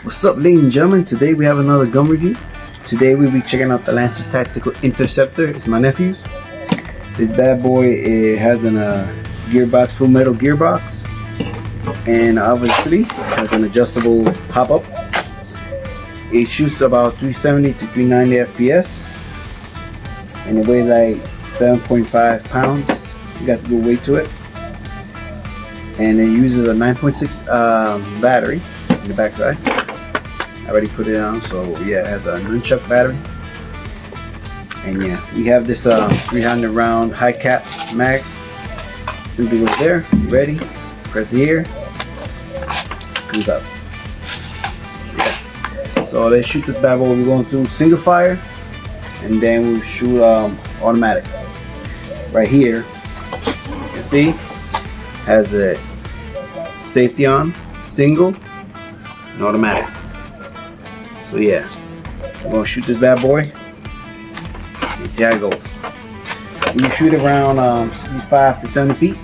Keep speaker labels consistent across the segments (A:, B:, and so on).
A: What's up, ladies and gentlemen? Today we have another gun review. Today we'll be checking out the Lancer Tactical Interceptor. It's my nephew's. This bad boy has an gearbox, full metal gearbox, and obviously has an adjustable pop-up. It shoots about 370 to 390 FPS, and it weighs like 7.5 pounds. It got a good weight to it, and it uses a 9.6 battery in the backside. I already put it on, so yeah, it has a nunchuck battery. And yeah, we have this 300 round high cap mag. Simply goes there, ready, press here, comes up. Yeah. So let's shoot this bad boy. We're going through single fire, and then we'll shoot automatic. Right here, you can see, has a safety on, single, and automatic. So yeah, we're gonna shoot this bad boy and see how it goes. We shoot around 65 to 70 feet.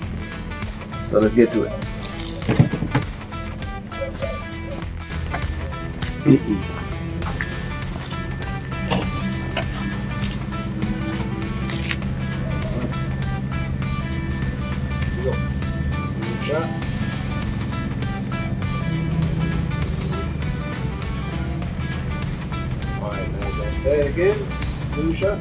A: So let's get to it. Shot. Alright, now as I said again, single shot.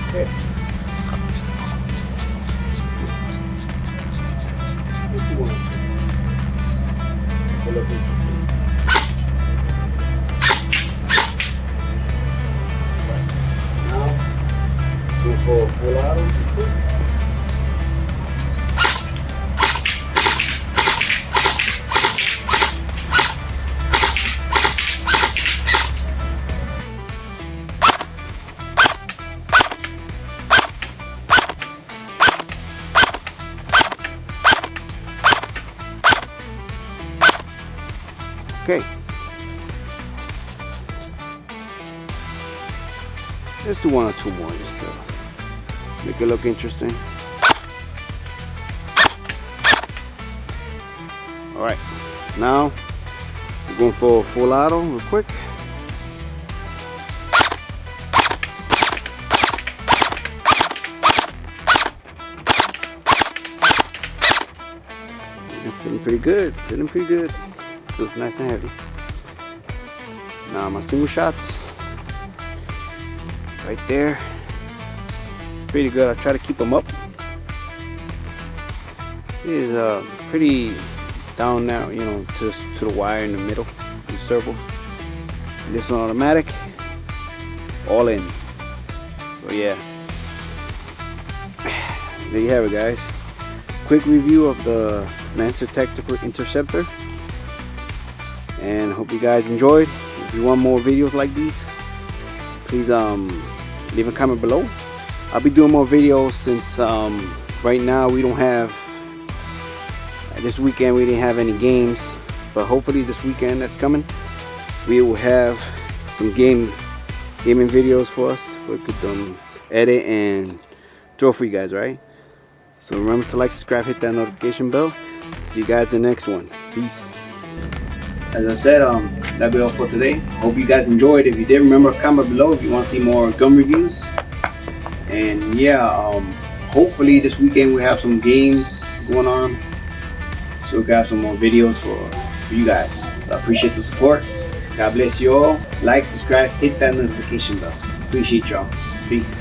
A: Okay. Go for a full auto. Okay. Let's do one or two more just to make it look interesting. Alright, now we're going for a full auto real quick. It's feeling pretty good, feeling pretty good. Feels nice and heavy. Now my single shots, right there. Pretty good. I try to keep them up. It is pretty down now, you know, to the wire in the middle, in circles. This one automatic, all in. So yeah, there you have it, guys. Quick review of the Lancer Tactical Interceptor, and hope you guys enjoyed. If you want more videos like these, please leave a comment below. I'll be doing more videos since right now we don't have, this weekend we didn't have any games, but hopefully this weekend that's coming we will have some gaming videos for us, we could edit and throw for you guys, right? So remember to like, subscribe, hit that notification bell. See you guys in the next one. Peace. As I said, that'll be all for today. Hope you guys enjoyed. If you did, remember, comment below if you want to see more gun reviews. And yeah, hopefully this weekend we have some games going on, so we got some more videos for you guys. So I appreciate the support. God bless you all. Like, subscribe, hit that notification bell. Appreciate y'all. Peace.